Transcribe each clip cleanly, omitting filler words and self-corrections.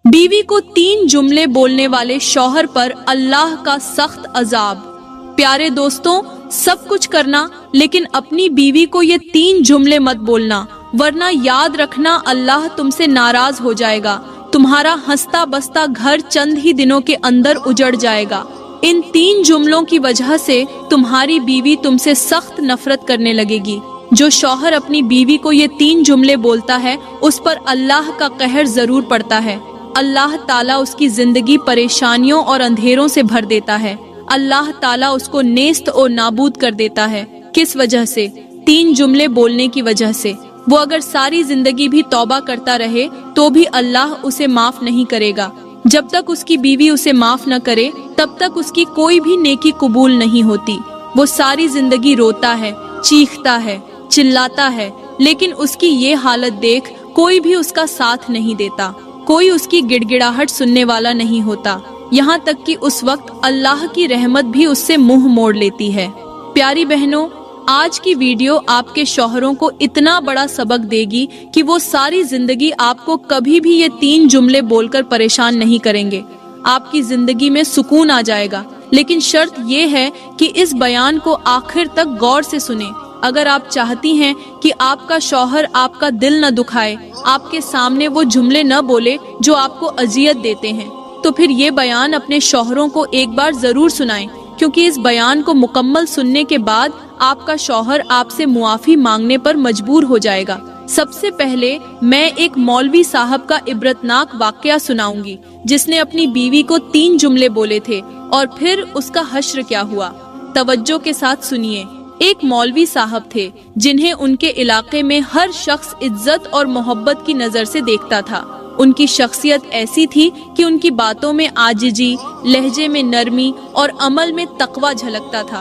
बीवी को 3 जुमले बोलने वाले शौहर पर अल्लाह का सख्त अजाब। प्यारे दोस्तों, सब कुछ करना लेकिन अपनी बीवी को ये 3 जुमले मत बोलना, वरना याद रखना अल्लाह तुमसे नाराज हो जाएगा। तुम्हारा हंसता बसता घर चंद ही दिनों के अंदर उजड़ जाएगा। इन 3 जुमलों की वजह से तुम्हारी बीवी तुमसे सख्त नफरत करने लगेगी। जो शौहर अपनी बीवी को ये 3 जुमले बोलता है उस पर अल्लाह का कहर जरूर पड़ता है। अल्लाह ताला उसकी जिंदगी परेशानियों और अंधेरों से भर देता है। अल्लाह ताला उसको नेस्त और नाबूद कर देता है। किस वजह से? 3 जुमले बोलने की वजह से। वो अगर सारी जिंदगी भी तौबा करता रहे तो भी अल्लाह उसे माफ नहीं करेगा। जब तक उसकी बीवी उसे माफ न करे तब तक उसकी कोई भी नेकी कबूल नहीं होती। वो सारी जिंदगी रोता है, चीखता है, चिल्लाता है, लेकिन उसकी ये हालत देख कोई भी उसका साथ नहीं देता। कोई उसकी गिड़गिड़ाहट सुनने वाला नहीं होता। यहाँ तक कि उस वक्त अल्लाह की रहमत भी उससे मुंह मोड़ लेती है। प्यारी बहनों, आज की वीडियो आपके शौहरों को इतना बड़ा सबक देगी कि वो सारी जिंदगी आपको कभी भी ये 3 जुमले बोलकर परेशान नहीं करेंगे। आपकी जिंदगी में सुकून आ जाएगा। लेकिन शर्त ये है कि इस बयान को आखिर तक गौर से सुने। अगर आप चाहती हैं कि आपका शौहर आपका दिल न दुखाए, आपके सामने वो जुमले न बोले जो आपको अजियत देते हैं, तो फिर ये बयान अपने शौहरों को एक बार जरूर सुनाएं, क्योंकि इस बयान को मुकम्मल सुनने के बाद आपका शौहर आपसे मुआफी मांगने पर मजबूर हो जाएगा। सबसे पहले मैं एक मौलवी साहब का इबरतनाक वाकया सुनाऊंगी, जिसने अपनी बीवी को 3 जुमले बोले थे और फिर उसका हश्र क्या हुआ। तवज्जो के साथ सुनिए। एक मौलवी साहब थे जिन्हें उनके इलाके में हर शख्स इज्जत और मोहब्बत की नजर से देखता था। उनकी शख्सियत ऐसी थी कि उनकी बातों में आजिजी, लहजे में नरमी और अमल में तकवा झलकता था।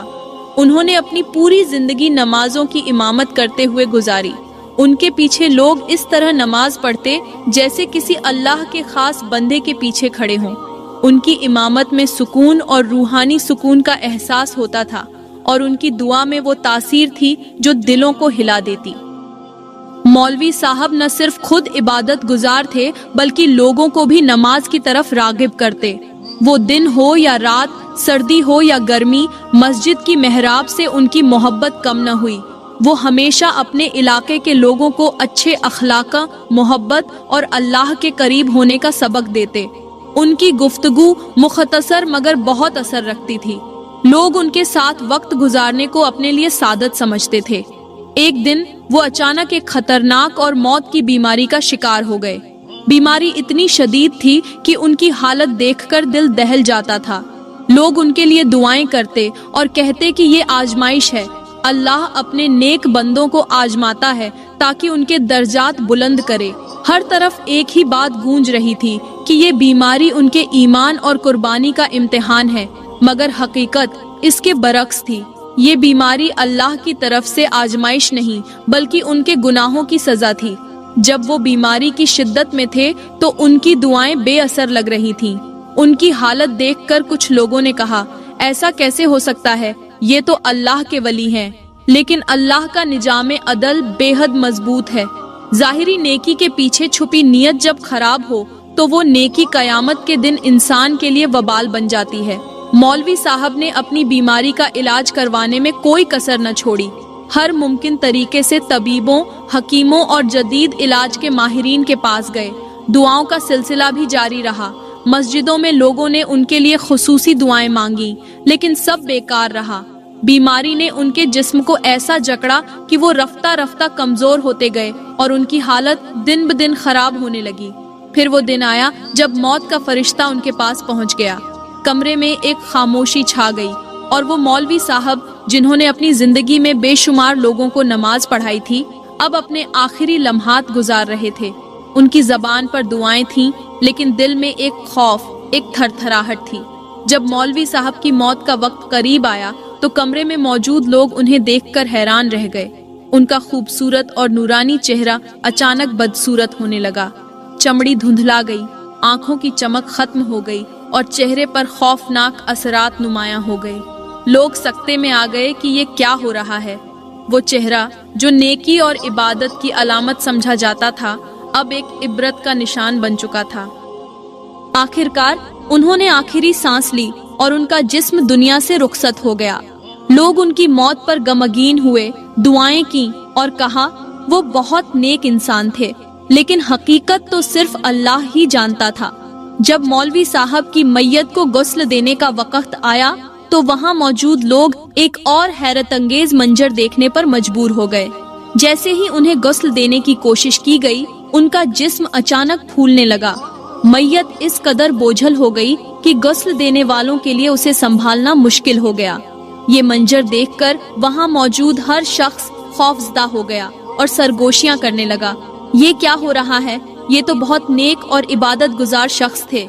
उन्होंने अपनी पूरी जिंदगी नमाजों की इमामत करते हुए गुजारी। उनके पीछे लोग इस तरह नमाज पढ़ते जैसे किसी अल्लाह के खास बंदे के पीछे खड़े हों। उनकी इमामत में सुकून और रूहानी सुकून का एहसास होता था और उनकी दुआ में वो तासीर थी जो दिलों को हिला देती। मौलवी साहब न सिर्फ खुद इबादत गुजार थे बल्कि लोगों को भी नमाज की तरफ रागिब करते। वो दिन हो या रात, सर्दी हो या गर्मी, मस्जिद की मेहराब से उनकी मोहब्बत कम न हुई। वो हमेशा अपने इलाके के लोगों को अच्छे अखलाका, मोहब्बत और अल्लाह के करीब होने का सबक देते। उनकी गुफ्तगू मुख्तसर मगर बहुत असर रखती थी। लोग उनके साथ वक्त गुजारने को अपने लिए सादत समझते थे। एक दिन वो अचानक एक खतरनाक और मौत की बीमारी का शिकार हो गए। बीमारी इतनी शदीद थी कि उनकी हालत देखकर दिल दहल जाता था। लोग उनके लिए दुआएं करते और कहते कि ये आजमाइश है, अल्लाह अपने नेक बंदों को आजमाता है ताकि उनके दर्जात बुलंद करे। हर तरफ एक ही बात गूंज रही थी कि ये बीमारी उनके ईमान और कुर्बानी का इम्तिहान है, मगर हकीकत इसके बरक्स थी। ये बीमारी अल्लाह की तरफ से आजमाइश नहीं बल्कि उनके गुनाहों की सजा थी। जब वो बीमारी की शिद्दत में थे तो उनकी दुआएं बेअसर लग रही थीं। उनकी हालत देखकर कुछ लोगों ने कहा, ऐसा कैसे हो सकता है, ये तो अल्लाह के वली हैं। लेकिन अल्लाह का निजाम अदल बेहद मजबूत है। जाहिरी नेकी के पीछे छुपी नीयत जब खराब हो तो वो नेकी कयामत के दिन इंसान के लिए वबाल बन जाती है। मौलवी साहब ने अपनी बीमारी का इलाज करवाने में कोई कसर न छोड़ी। हर मुमकिन तरीके से तबीबों, हकीमों और जदीद इलाज के माहिरीन के पास गए। दुआओं का सिलसिला भी जारी रहा। मस्जिदों में लोगों ने उनके लिए खुसूसी दुआएं मांगी, लेकिन सब बेकार रहा। बीमारी ने उनके जिस्म को ऐसा जकड़ा कि वो रफ्ता रफ्ता कमजोर होते गए और उनकी हालत दिन ब दिन खराब होने लगी। फिर वो दिन आया जब मौत का फरिश्ता उनके पास पहुंच गया। कमरे में एक खामोशी छा गई और वो मौलवी साहब जिन्होंने अपनी जिंदगी में बेशुमार लोगों को नमाज पढ़ाई थी, अब अपने आखिरी लम्हात गुजार रहे थे। उनकी जबान पर दुआएं थीं, लेकिन दिल में एक खौफ, एक थरथराहट थी। जब मौलवी साहब की मौत का वक्त करीब आया तो कमरे में मौजूद लोग उन्हें देखकर हैरान रह गए। उनका खूबसूरत और नूरानी चेहरा अचानक बदसूरत होने लगा। चमड़ी धुंधला गई, आंखों की चमक खत्म हो गई और चेहरे पर खौफनाक असरात नुमायां हो गए। लोग सकते में आ गए कि ये क्या हो रहा है। वो चेहरा जो नेकी और इबादत की अलामत समझा जाता था, अब एक इबरत का निशान बन चुका था। आखिरकार उन्होंने आखिरी सांस ली और उनका जिस्म दुनिया से रुखसत हो गया। लोग उनकी मौत पर गमगीन हुए, दुआएं की और कहा वो बहुत नेक इंसान थे, लेकिन हकीकत तो सिर्फ अल्लाह ही जानता था। जब मौलवी साहब की मैयत को गुस्ल देने का वक्त आया तो वहां मौजूद लोग एक और हैरत अंगेज मंजर देखने पर मजबूर हो गए। जैसे ही उन्हें गुस्ल देने की कोशिश की गई, उनका जिस्म अचानक फूलने लगा। मैयत इस कदर बोझल हो गई कि गुस्ल देने वालों के लिए उसे संभालना मुश्किल हो गया। ये मंजर देखकर वहां मौजूद हर शख्स खौफजदा हो गया और सरगोशियां करने लगा। ये क्या हो रहा है? ये तो बहुत नेक और इबादत गुजार शख्स थे।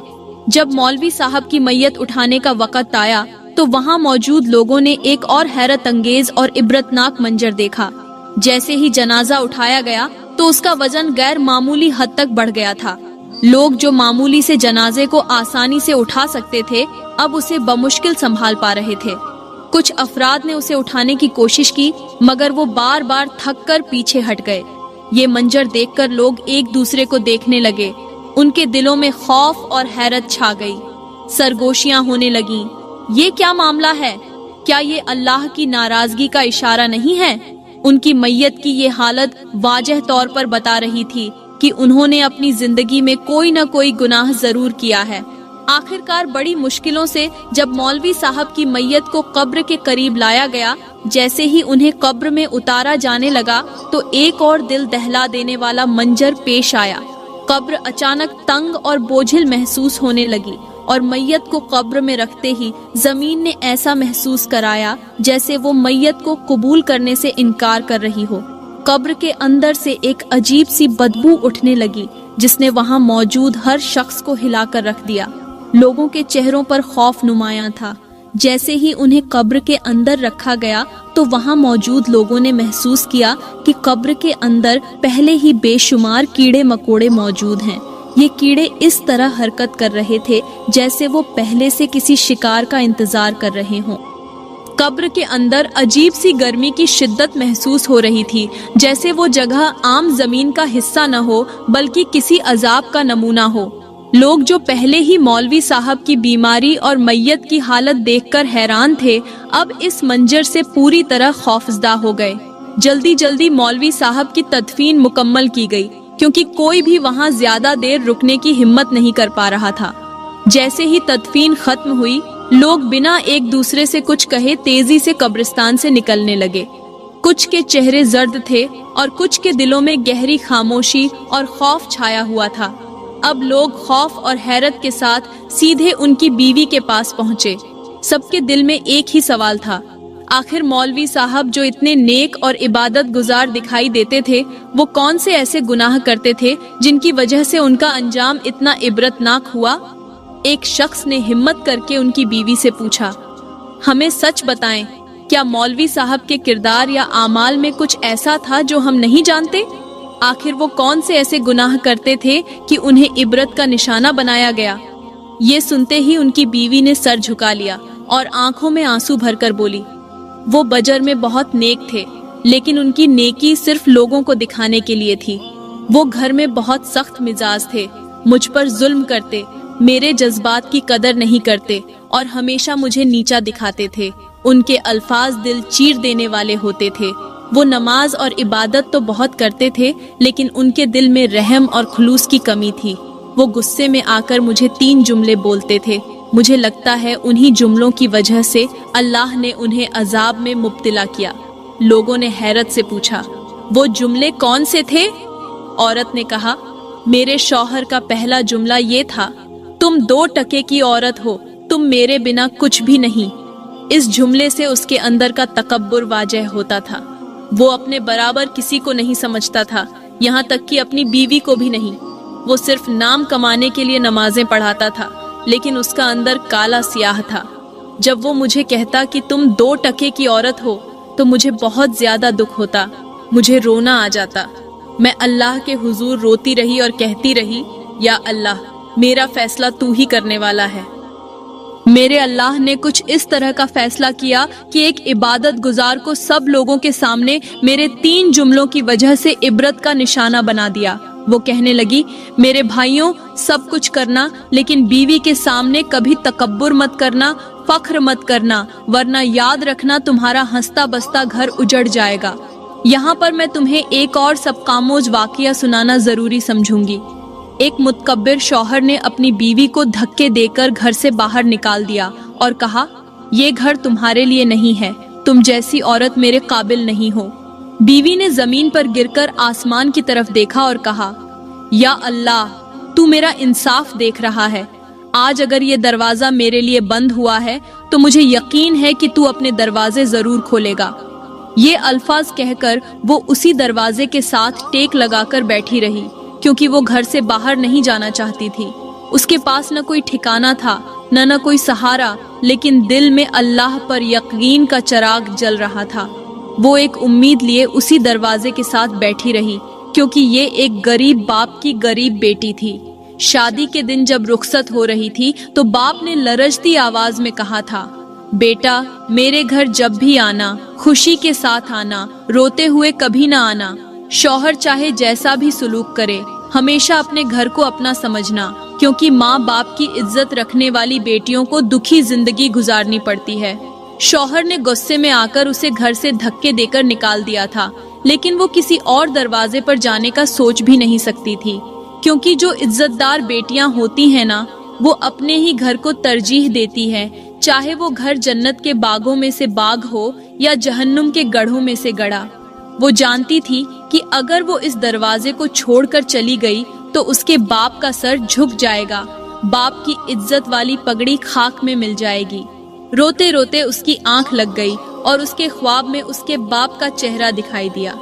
जब मौलवी साहब की मैयत उठाने का वक्त आया तो वहां मौजूद लोगों ने एक और हैरत अंगेज और इबरतनाक मंजर देखा। जैसे ही जनाजा उठाया गया तो उसका वजन गैर मामूली हद तक बढ़ गया था। लोग जो मामूली से जनाजे को आसानी से उठा सकते थे, अब उसे बमुश्किल संभाल पा रहे थे। कुछ अफराद ने उसे उठाने की कोशिश की, मगर वो बार बार थक कर पीछे हट गए। ये मंजर देखकर लोग एक दूसरे को देखने लगे। उनके दिलों में खौफ और हैरत छा गई। सरगोशियां होने लगीं। ये क्या मामला है? क्या ये अल्लाह की नाराजगी का इशारा नहीं है? उनकी मैयत की ये हालत वाजह तौर पर बता रही थी कि उन्होंने अपनी जिंदगी में कोई न कोई गुनाह जरूर किया है। आखिरकार बड़ी मुश्किलों से जब मौलवी साहब की मैयत को कब्र के करीब लाया गया, जैसे ही उन्हें कब्र में उतारा जाने लगा तो एक और दिल दहला देने वाला मंजर पेश आया। कब्र अचानक तंग और बोझिल महसूस होने लगी और मैयत को कब्र में रखते ही जमीन ने ऐसा महसूस कराया जैसे वो मैयत को कबूल करने से इनकार कर रही हो। कब्र के अंदर से एक अजीब सी बदबू उठने लगी जिसने वहां मौजूद हर शख्स को हिलाकर रख दिया। लोगों के चेहरों पर खौफ नुमायां था। जैसे ही उन्हें कब्र के अंदर रखा गया तो वहां मौजूद लोगों ने महसूस किया कि कब्र के अंदर पहले ही बेशुमार कीड़े मकोड़े मौजूद हैं। ये कीड़े इस तरह हरकत कर रहे थे जैसे वो पहले से किसी शिकार का इंतजार कर रहे हों। कब्र के अंदर अजीब सी गर्मी की शिद्दत महसूस हो रही थी, जैसे वो जगह आम जमीन का हिस्सा न हो बल्कि किसी अजाब का नमूना हो। लोग जो पहले ही मौलवी साहब की बीमारी और मैयत की हालत देखकर हैरान थे, अब इस मंजर से पूरी तरह खौफजदा हो गए। जल्दी जल्दी मौलवी साहब की तदफीन मुकम्मल की गई, क्योंकि कोई भी वहां ज्यादा देर रुकने की हिम्मत नहीं कर पा रहा था। जैसे ही तदफीन खत्म हुई, लोग बिना एक दूसरे से कुछ कहे तेजी से कब्रिस्तान से निकलने लगे। कुछ के चेहरे जर्द थे और कुछ के दिलों में गहरी खामोशी और खौफ छाया हुआ था। अब लोग खौफ और हैरत के साथ सीधे उनकी बीवी के पास पहुंचे। सबके दिल में एक ही सवाल था, आखिर मौलवी साहब जो इतने नेक और इबादत गुजार दिखाई देते थे, वो कौन से ऐसे गुनाह करते थे जिनकी वजह से उनका अंजाम इतना इबरतनाक हुआ? एक शख्स ने हिम्मत करके उनकी बीवी से पूछा, हमें सच बताएं, क्या मौलवी साहब के किरदार या आमाल में कुछ ऐसा था जो हम नहीं जानते? आखिर वो कौन से ऐसे गुनाह करते थे कि उन्हें इबरत का निशाना बनाया गया? ये सुनते ही उनकी बीवी ने सर झुका लिया और आंखों में आंसू भरकर बोली, वो बजर में बहुत नेक थे, लेकिन उनकी नेकी सिर्फ लोगों को दिखाने के लिए थी। वो घर में बहुत सख्त मिजाज थे, मुझ पर जुल्म करते, मेरे जज्बात की कदर नहीं करते और हमेशा मुझे नीचा दिखाते थे। उनके अल्फाज दिल चीर देने वाले होते थे। वो नमाज और इबादत तो बहुत करते थे, लेकिन उनके दिल में रहम और खुलूस की कमी थी। वो गुस्से में आकर मुझे 3 जुमले बोलते थे। मुझे लगता है उन्हीं जुमलों की वजह से अल्लाह ने उन्हें अजाब में मुब्तला किया। लोगों ने हैरत से पूछा, वो जुमले कौन से थे? औरत ने कहा, मेरे शौहर का पहला जुमला ये था, तुम 2 टके की औरत हो, तुम मेरे बिना कुछ भी नहीं। इस जुमले से उसके अंदर का तकब्बुर वाजह होता था। वो अपने बराबर किसी को नहीं समझता था, यहाँ तक कि अपनी बीवी को भी नहीं। वो सिर्फ नाम कमाने के लिए नमाजें पढ़ाता था, लेकिन उसका अंदर काला सियाह था। जब वो मुझे कहता कि तुम 2 टके की औरत हो, तो मुझे बहुत ज्यादा दुख होता, मुझे रोना आ जाता। मैं अल्लाह के हुजूर रोती रही और कहती रही, या अल्लाह, मेरा फैसला तू ही करने वाला है। मेरे अल्लाह ने कुछ इस तरह का फैसला किया कि एक इबादत गुजार को सब लोगों के सामने मेरे 3 जुमलों की वजह से इबरत का निशाना बना दिया। वो कहने लगी, मेरे भाइयों, सब कुछ करना, लेकिन बीवी के सामने कभी तकब्बुर मत करना, फख्र मत करना, वरना याद रखना तुम्हारा हंसता बसता घर उजड़ जाएगा। यहाँ पर मैं तुम्हें एक और सबकामोज वाकया सुनाना जरूरी समझूंगी। एक मुतकब्बिर शौहर ने अपनी बीवी को धक्के देकर घर से बाहर निकाल दिया और कहा, ये घर तुम्हारे लिए नहीं है, तुम जैसी औरत मेरे काबिल नहीं हो। बीवी ने जमीन पर गिरकर आसमान की तरफ देखा और कहा, या अल्लाह, तू मेरा इंसाफ देख रहा है। आज अगर ये दरवाजा मेरे लिए बंद हुआ है तो मुझे यकीन है कि तू अपने दरवाजे जरूर खोलेगा। ये अल्फाज कहकर वो उसी दरवाजे के साथ टेक लगाकर बैठी रही, क्योंकि वो घर से बाहर नहीं जाना चाहती थी। उसके पास न कोई ठिकाना था, न कोई सहारा, लेकिन दिल में अल्लाह पर यकीन का चिराग जल रहा था। वो एक उम्मीद लिए उसी दरवाजे के साथ बैठी रही, क्योंकि ये एक गरीब बाप की गरीब बेटी थी। शादी के दिन जब रुखसत हो रही थी तो बाप ने लरजती आवाज में कहा था, बेटा, मेरे घर जब भी आना, खुशी के साथ आना, रोते हुए कभी ना आना। शौहर चाहे जैसा भी सुलूक करे, हमेशा अपने घर को अपना समझना, क्योंकि माँ बाप की इज्जत रखने वाली बेटियों को दुखी जिंदगी गुजारनी पड़ती है। शौहर ने गुस्से में आकर उसे घर से धक्के देकर निकाल दिया था, लेकिन वो किसी और दरवाजे पर जाने का सोच भी नहीं सकती थी, क्योंकि जो इज्जतदार बेटियां होती हैं ना, वो अपने ही घर को तरजीह देती हैं, चाहे वो घर जन्नत के बागों में से बाग हो या जहन्नुम के गढ़ों में से गढ़ा। वो जानती थी कि अगर वो इस दरवाजे को छोड़कर चली गई तो उसके बाप का सर झुक जाएगा, बाप की इज्जत वाली पगड़ी खाक में मिल जाएगी। रोते रोते उसकी आंख लग गई और उसके ख्वाब में उसके बाप का चेहरा दिखाई दिया।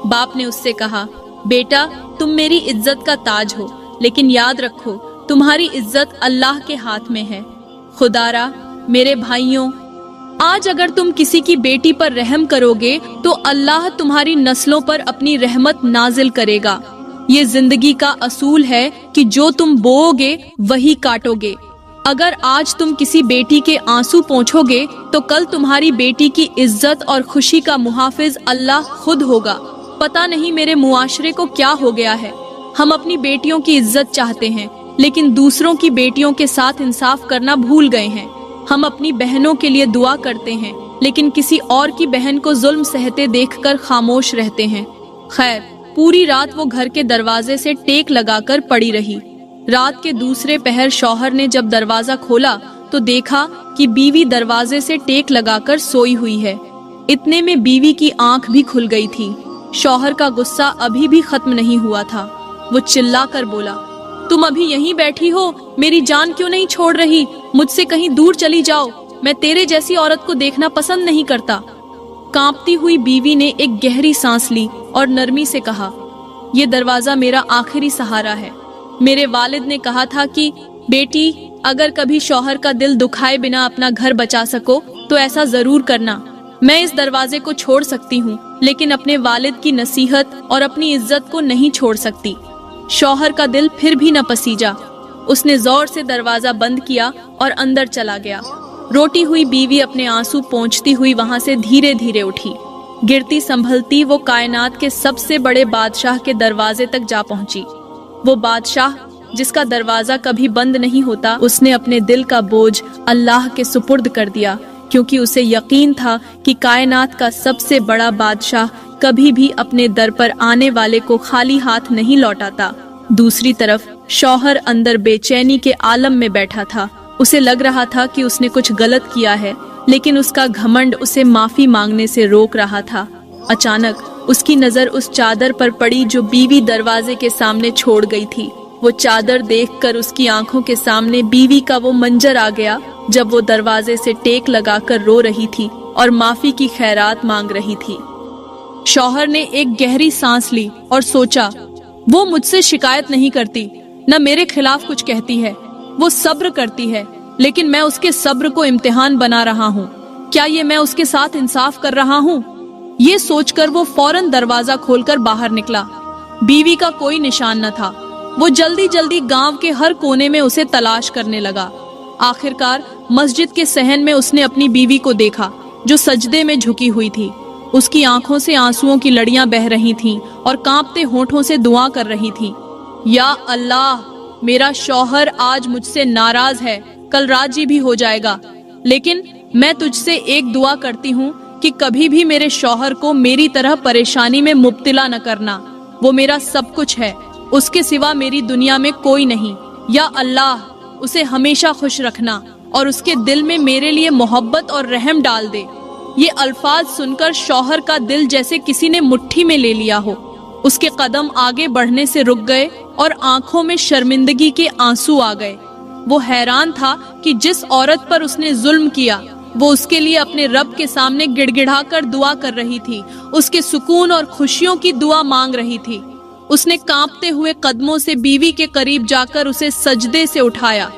बाप ने उससे कहा, बेटा, तुम मेरी इज्जत का ताज हो, लेकिन याद रखो तुम्हारी इज्जत अल्लाह के हाथ में है। खुदारा, मेरे भाइयों, आज अगर तुम किसी की बेटी पर रहम करोगे तो अल्लाह तुम्हारी नस्लों पर अपनी रहमत नाजिल करेगा। ये जिंदगी का असूल है कि जो तुम बोओगे वही काटोगे। अगर आज तुम किसी बेटी के आंसू पोंछोगे तो कल तुम्हारी बेटी की इज्जत और खुशी का मुहाफिज अल्लाह खुद होगा। पता नहीं मेरे मुआशरे को क्या हो गया है। हम अपनी बेटियों की इज्जत चाहते हैं, लेकिन दूसरों की बेटियों के साथ इंसाफ करना भूल गए हैं। हम अपनी बहनों के लिए दुआ करते हैं, लेकिन किसी और की बहन को जुल्म सहते देखकर खामोश रहते हैं। खैर, पूरी रात वो घर के दरवाजे से टेक लगाकर पड़ी रही। रात के दूसरे पहर शौहर ने जब दरवाजा खोला तो देखा कि बीवी दरवाजे से टेक लगाकर सोई हुई है। इतने में बीवी की आंख भी खुल गई थी। शौहर का गुस्सा अभी भी खत्म नहीं हुआ था। वो चिल्लाकर बोला, तुम अभी यहीं बैठी हो, मेरी जान क्यों नहीं छोड़ रही? मुझसे कहीं दूर चली जाओ, मैं तेरे जैसी औरत को देखना पसंद नहीं करता। कांपती हुई बीवी ने एक गहरी सांस ली और नरमी से कहा, ये दरवाजा मेरा आखिरी सहारा है। मेरे वालिद ने कहा था कि बेटी, अगर कभी शौहर का दिल दुखाए बिना अपना घर बचा सको तो ऐसा जरूर करना। मैं इस दरवाजे को छोड़ सकती हूँ, लेकिन अपने वालिद की नसीहत और अपनी इज्जत को नहीं छोड़ सकती। शौहर का दिल फिर भी न पसीजा। उसने जोर से दरवाजा बंद किया और अंदर चला गया। रोटी हुई बीवी अपने आंसू पोंछती हुई वहां से धीरे धीरे उठी। गिरती संभलती वो कायनात के सबसे बड़े बादशाह के दरवाजे तक जा पहुंची। वो बादशाह जिसका दरवाजा कभी बंद नहीं होता, उसने अपने दिल का बोझ अल्लाह के सुपुर्द कर दिया, क्योंकि उसे यकीन था कि कायनात का सबसे बड़ा बादशाह कभी भी अपने दर पर आने वाले को खाली हाथ नहीं लौटाता। दूसरी तरफ शौहर अंदर बेचैनी के आलम में बैठा था। उसे लग रहा था कि उसने कुछ गलत किया है, लेकिन उसका घमंड उसे माफी मांगने से रोक रहा था। अचानक उसकी नजर उस चादर पर पड़ी जो बीवी दरवाजे के सामने छोड़ गई थी। वो चादर देखकर उसकी आंखों के सामने बीवी का वो मंजर आ गया जब वो दरवाजे से टेक लगाकर रो रही थी और माफी की खैरात मांग रही थी। शौहर ने एक गहरी सांस ली और सोचा, वो मुझसे शिकायत नहीं करती, न मेरे खिलाफ कुछ कहती है। वो सब्र करती है, लेकिन मैं उसके सब्र को इम्तिहान बना रहा हूँ। क्या ये मैं उसके साथ इंसाफ कर रहा हूँ? ये सोचकर वो फौरन दरवाजा खोलकर बाहर निकला। बीवी का कोई निशान न था। वो जल्दी जल्दी गांव के हर कोने में उसे तलाश करने लगा। आखिरकार मस्जिद के सहन में उसने अपनी बीवी को देखा, जो सजदे में झुकी हुई थी। उसकी आंखों से आंसुओं की लड़ियां बह रही थीं और कांपते होठों से दुआ कर रही थी। या अल्लाह, मेरा शौहर आज मुझसे नाराज है, कल राजी भी हो जाएगा, लेकिन मैं तुझसे एक दुआ करती हूँ कि कभी भी मेरे शौहर को मेरी तरह परेशानी में मुब्तला न करना। वो मेरा सब कुछ है, उसके सिवा मेरी दुनिया में कोई नहीं। या अल्लाह, उसे हमेशा खुश रखना और उसके दिल में मेरे लिए मोहब्बत और रहम डाल दे। ये अल्फाज सुनकर शौहर का दिल जैसे किसी ने मुट्ठी में ले लिया हो। उसके कदम आगे बढ़ने से रुक गए और आंखों में शर्मिंदगी के आंसू आ गए। वो हैरान था कि जिस औरत पर उसने जुल्म किया वो उसके लिए अपने रब के सामने गिड़गिड़ाकर दुआ कर रही थी, उसके सुकून और खुशियों की दुआ मांग रही थी। उसने कांपते हुए कदमों से बीवी के करीब जाकर उसे सजदे से उठाया।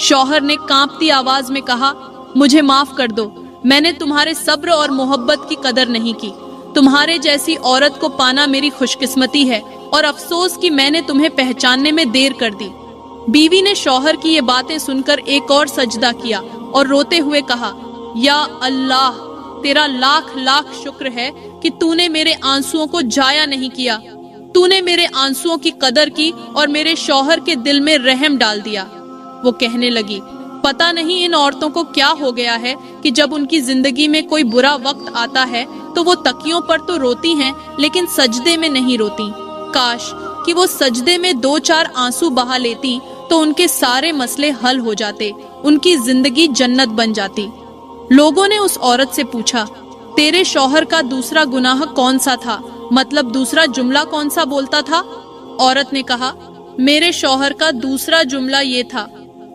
शौहर ने कांपती आवाज में कहा, मुझे माफ कर दो, मैंने तुम्हारे सब्र और मोहब्बत की कदर नहीं की। तुम्हारे जैसी औरत को पाना मेरी खुशकिस्मती है और अफसोस कि मैंने तुम्हें पहचानने में देर कर दी। बीवी ने शौहर की ये बातें सुनकर एक और सजदा किया और रोते हुए कहा, या अल्लाह, तेरा लाख लाख शुक्र है कि तूने मेरे आंसुओं को जाया नहीं किया। तूने मेरे आंसुओं की कदर की और मेरे शौहर के दिल में रहम डाल दिया। वो कहने लगी, पता नहीं इन औरतों को क्या हो गया है कि जब उनकी जिंदगी में कोई बुरा वक्त आता है तो वो तकियों पर तो रोती हैं लेकिन सजदे में नहीं रोती। काश कि वो सजदे में 2-4 आंसू बहा लेती तो उनके सारे मसले हल हो जाते, उनकी जिंदगी जन्नत बन जाती। लोगों ने उस औरत से पूछा, तेरे शौहर का दूसरा गुनाह कौन सा था, मतलब दूसरा जुमला कौन सा बोलता था? औरत ने कहा, मेरे शौहर का दूसरा जुमला ये था,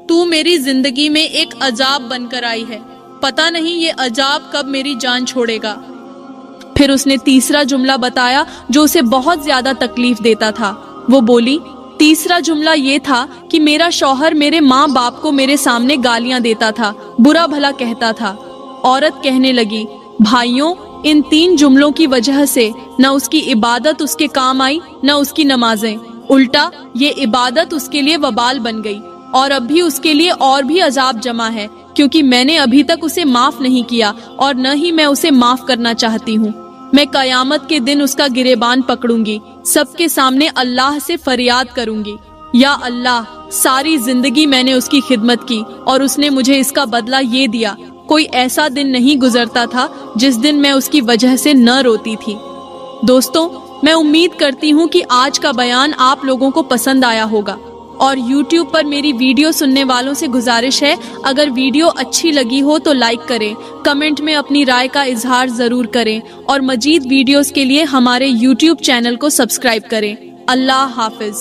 तू मेरी जिंदगी में एक अजाब बनकर आई है, पता नहीं ये अजाब कब मेरी जान छोड़ेगा। फिर उसने तीसरा जुमला बताया जो उसे बहुत ज्यादा तकलीफ देता था। वो बोली, तीसरा जुमला ये था कि मेरा शौहर मेरे माँ बाप को मेरे सामने गालियां देता था, बुरा भला कहता था। औरत कहने लगी, भाइयों, इन 3 जुमलों की वजह से न उसकी इबादत उसके काम आई न उसकी नमाजें, उल्टा ये इबादत उसके लिए वबाल बन गई और अब भी उसके लिए और भी अजाब जमा है, क्योंकि मैंने अभी तक उसे माफ नहीं किया और न ही मैं उसे माफ करना चाहती हूँ। मैं कयामत के दिन उसका गिरेबान पकड़ूंगी, सबके सामने अल्लाह से फरियाद करूंगी, या अल्लाह, सारी जिंदगी मैंने उसकी खिदमत की और उसने मुझे इसका बदला ये दिया। कोई ऐसा दिन नहीं गुजरता था जिस दिन मैं उसकी वजह से न रोती थी। दोस्तों, मैं उम्मीद करती हूँ कि आज का बयान आप लोगों को पसंद आया होगा और YouTube पर मेरी वीडियो सुनने वालों से गुजारिश है, अगर वीडियो अच्छी लगी हो तो लाइक करें, कमेंट में अपनी राय का इजहार जरूर करें और मजीद वीडियोस के लिए हमारे YouTube चैनल को सब्सक्राइब करें। अल्लाह हाफिज।